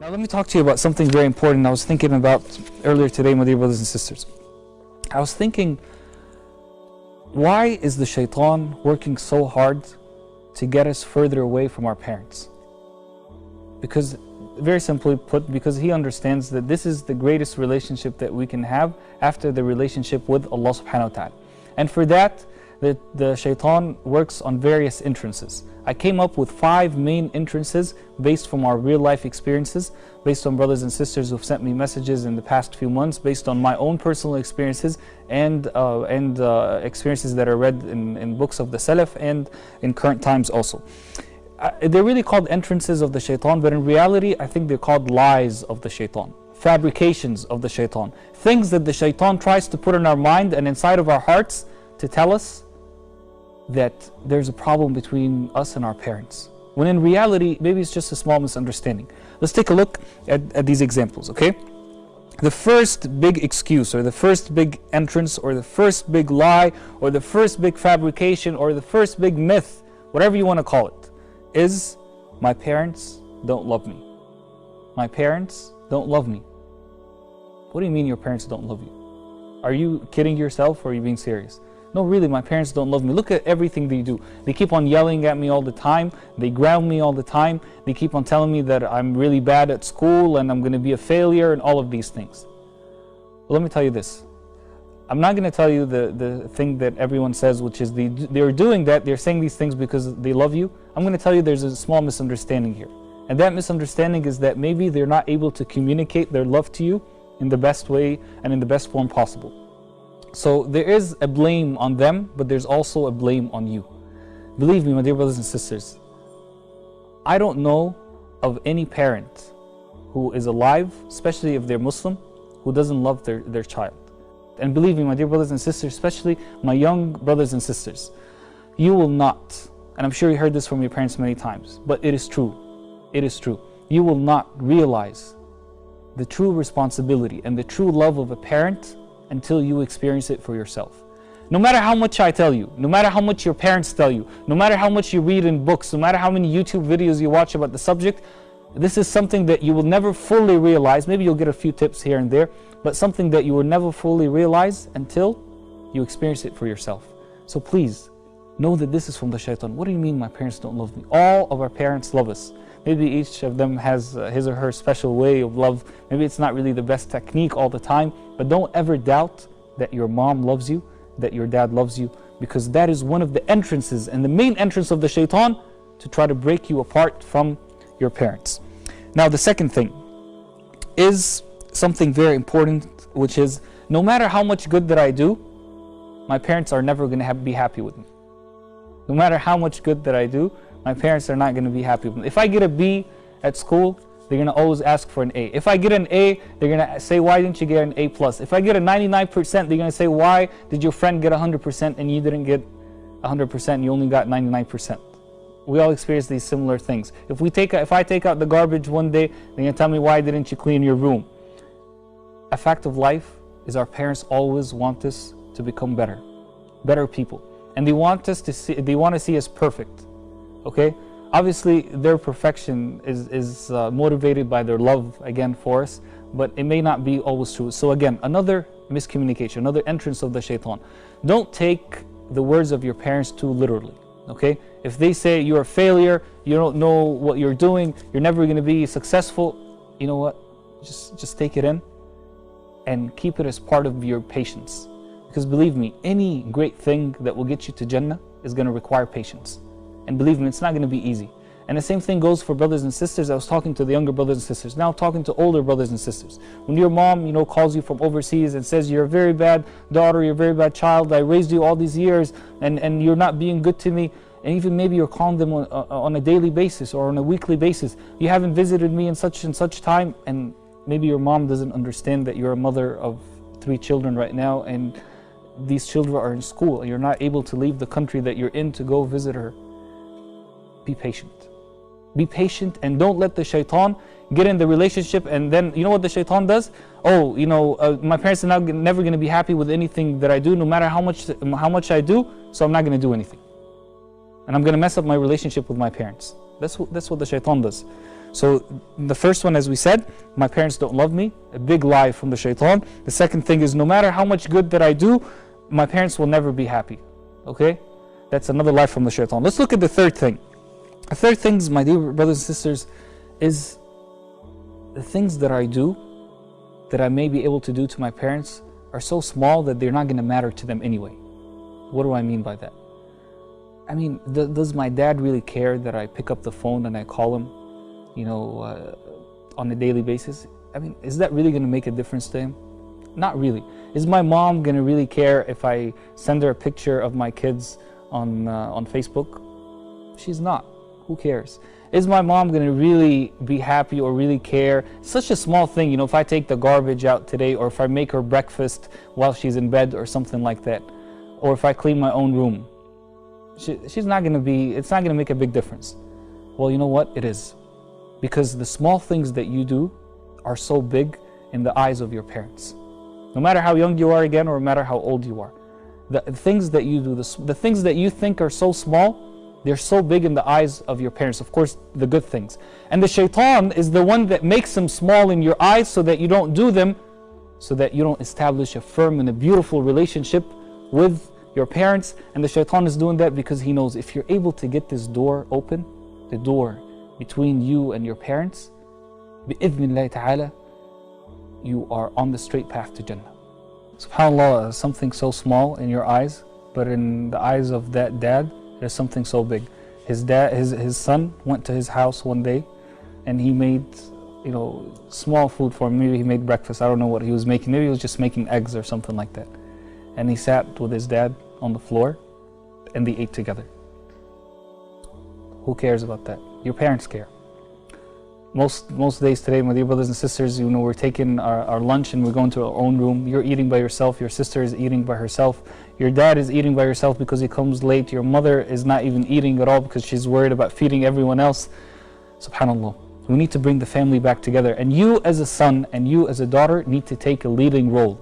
Now let me talk to you about something very important I was thinking about earlier today, my dear brothers and sisters. I was thinking, why is the shaitan working so hard to get us further away from our parents? Because, very simply put, because he understands that this is the greatest relationship that we can have after the relationship with Allah subhanahu wa ta'ala. And for that, the shaitan works on various entrances. I came up with 5 main entrances based from our real life experiences, based on brothers and sisters who've sent me messages in the past few months, based on my own personal experiences and experiences that are read in books of the Salaf and in current times also. They're really called entrances of the shaitan, but in reality I think they're called lies of the shaitan, fabrications of the shaitan, things that the shaitan tries to put in our mind and inside of our hearts to tell us that there's a problem between us and our parents, when in reality maybe it's just a small misunderstanding. Let's take a look at these examples, okay? The first big excuse, or the first big entrance, or the first big lie, or the first big fabrication, or the first big myth, whatever you want to call it, is my parents don't love me. My parents don't love me. What do you mean your parents don't love you? Are you kidding yourself, or are you being serious? No, really, my parents don't love me. Look at everything they do. They keep on yelling at me all the time. They ground me all the time. They keep on telling me that I'm really bad at school and I'm going to be a failure and all of these things. Well, let me tell you this. I'm not going to tell you the thing that everyone says, which is they're doing that, they're saying these things because they love you. I'm going to tell you there's a small misunderstanding here. And that misunderstanding is that maybe they're not able to communicate their love to you in the best way and in the best form possible. So there is a blame on them, but there's also a blame on you. Believe me, my dear brothers and sisters, I don't know of any parent who is alive, especially if they're Muslim, who doesn't love their child. And believe me, my dear brothers and sisters, especially my young brothers and sisters, you will not, and I'm sure you heard this from your parents many times, but it is true. It is true. You will not realize the true responsibility and the true love of a parent until you experience it for yourself. No matter how much I tell you, no matter how much your parents tell you, no matter how much you read in books, no matter how many YouTube videos you watch about the subject, this is something that you will never fully realize. Maybe you'll get a few tips here and there, but something that you will never fully realize until you experience it for yourself. So please, know that this is from the shaitan. What do you mean my parents don't love me? All of our parents love us. Maybe each of them has his or her special way of love. Maybe it's not really the best technique all the time, but don't ever doubt that your mom loves you, that your dad loves you, because that is one of the entrances and the main entrance of the shaitan to try to break you apart from your parents. Now the second thing is something very important, which is no matter how much good that I do, my parents are never going to be happy with me. No matter how much good that I do, my parents are not going to be happy with me. If I get a B at school, they're going to always ask for an A. If I get an A, they're going to say, why didn't you get an A+? If I get a 99%, they're going to say, why did your friend get 100% and you didn't get 100% and you only got 99%? We all experience these similar things. If I take out the garbage one day, they're going to tell me, why didn't you clean your room? A fact of life is our parents always want us to become better people. And they want to see us perfect. Okay? Obviously, their perfection is motivated by their love, again, for us, but it may not be always true. So again, another miscommunication, another entrance of the shaitan. Don't take the words of your parents too literally. Okay? If they say you're a failure, you don't know what you're doing, you're never going to be successful, you know what? Just take it in and keep it as part of your patience. Because believe me, any great thing that will get you to Jannah is going to require patience. And believe me, it's not going to be easy. And the same thing goes for brothers and sisters. I was talking to the younger brothers and sisters. Now I'm talking to older brothers and sisters. When your mom, calls you from overseas and says, you're a very bad daughter, you're a very bad child, I raised you all these years and you're not being good to me. And even maybe you're calling them on a daily basis or on a weekly basis. You haven't visited me in such and such time. And maybe your mom doesn't understand that you're a mother of 3 children right now and these children are in school and you're not able to leave the country that you're in to go visit her. Be patient. Be patient and don't let the shaitan get in the relationship, and then you know what the shaitan does? Oh, my parents are never going to be happy with anything that I do, no matter how much I do, so I'm not going to do anything. And I'm going to mess up my relationship with my parents. That's what the shaitan does. So the first one, as we said, my parents don't love me, a big lie from the shaitan. The second thing is, no matter how much good that I do, my parents will never be happy. Okay? That's another lie from the shaitan. Let's look at the third thing. The third thing, my dear brothers and sisters, is the things that I do, that I may be able to do to my parents, are so small that they're not going to matter to them anyway. What do I mean by that? I mean, does my dad really care that I pick up the phone and I call him, on a daily basis? I mean, is that really going to make a difference to him? Not really. Is my mom going to really care if I send her a picture of my kids on Facebook? She's not. Who cares? Is my mom going to really be happy or really care? It's such a small thing, if I take the garbage out today, or if I make her breakfast while she's in bed or something like that, or if I clean my own room. It's not going to make a big difference. Well, you know what? It is. Because the small things that you do are so big in the eyes of your parents. No matter how young you are again, or no matter how old you are. The things that you do, the things that you think are so small, they're so big in the eyes of your parents. Of course, the good things. And the shaitan is the one that makes them small in your eyes so that you don't do them, so that you don't establish a firm and a beautiful relationship with your parents. And the shaitan is doing that because he knows if you're able to get this door open, the door between you and your parents, bi'idhnillahi ta'ala, you are on the straight path to Jannah. SubhanAllah, something so small in your eyes, but in the eyes of that dad, there's something so big. His son went to his house one day and he made small food for him. Maybe he made breakfast, I don't know what he was making. Maybe he was just making eggs or something like that. And he sat with his dad on the floor and they ate together. Who cares about that? Your parents care. Most days today, my dear brothers and sisters, we're taking our lunch and we're going to our own room. You're eating by yourself, your sister is eating by herself, your dad is eating by herself because he comes late, your mother is not even eating at all because she's worried about feeding everyone else. SubhanAllah. We need to bring the family back together, and you as a son and you as a daughter need to take a leading role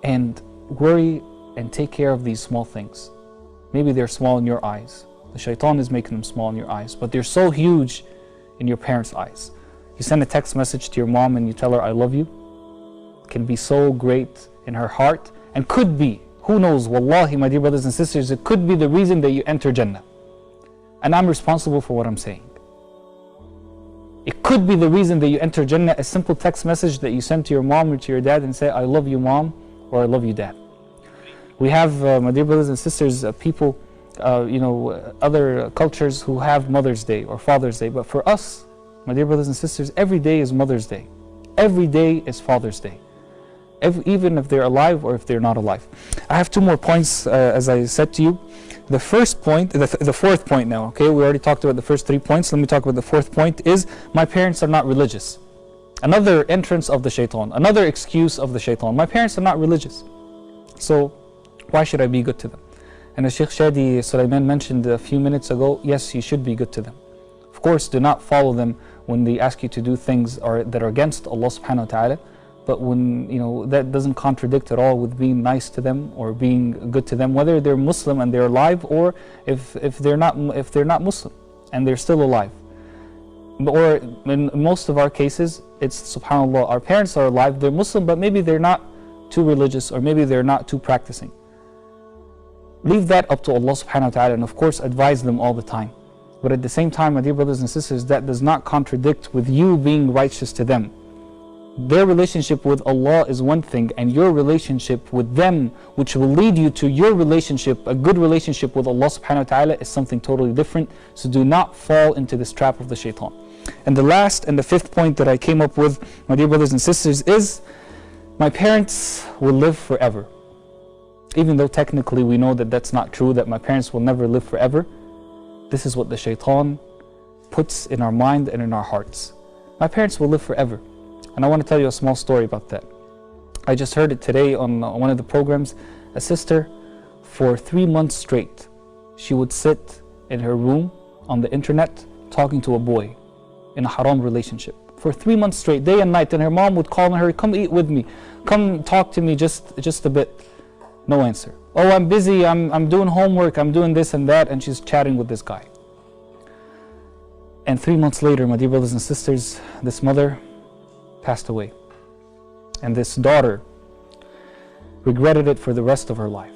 and worry and take care of these small things. Maybe they're small in your eyes. The shaitan is making them small in your eyes, but they're so huge in your parents' eyes. You send a text message to your mom and you tell her, I love you. It can be so great in her heart, and could be, who knows, wallahi, my dear brothers and sisters, it could be the reason that you enter Jannah. And I'm responsible for what I'm saying. It could be the reason that you enter Jannah, a simple text message that you send to your mom or to your dad and say, I love you mom, or I love you dad. We have, my dear brothers and sisters, people, other cultures who have Mother's Day or Father's Day. But for us, my dear brothers and sisters, every day is Mother's Day. Every day is Father's Day. Even if they're alive or if they're not alive. I have two more points, as I said to you. The first point, the fourth point now, okay? We already talked about the first 3 points. Let me talk about the fourth point, is my parents are not religious. Another entrance of the shaitan, another excuse of the shaitan. My parents are not religious, so why should I be good to them? And as Sheikh Shadi Sulaiman mentioned a few minutes ago, yes, you should be good to them. Of course, do not follow them when they ask you to do things that are against Allah subhanahu wa ta'ala. But when, that doesn't contradict at all with being nice to them or being good to them, whether they're Muslim and they're alive, or if they're not Muslim and they're still alive. Or in most of our cases, it's subhanAllah, our parents are alive, they're Muslim, but maybe they're not too religious, or maybe they're not too practicing. Leave that up to Allah subhanahu wa ta'ala, and of course advise them all the time. But at the same time, my dear brothers and sisters, that does not contradict with you being righteous to them. Their relationship with Allah is one thing, and your relationship with them, which will lead you to your relationship, a good relationship with Allah subhanahu wa ta'ala, is something totally different. So do not fall into this trap of the shaitan. And the last and the fifth point that I came up with, my dear brothers and sisters, is my parents will live forever. Even though technically we know that that's not true, that my parents will never live forever, this is what the shaitan puts in our mind and in our hearts. My parents will live forever. And I want to tell you a small story about that. I just heard it today on one of the programs. A sister, for 3 months straight, she would sit in her room on the internet talking to a boy in a haram relationship. For 3 months straight, day and night, and her mom would call on her, come eat with me, come talk to me just a bit. No answer. Oh, I'm busy, I'm doing homework, I'm doing this and that, and she's chatting with this guy. And 3 months later, my dear brothers and sisters, this mother passed away. And this daughter regretted it for the rest of her life.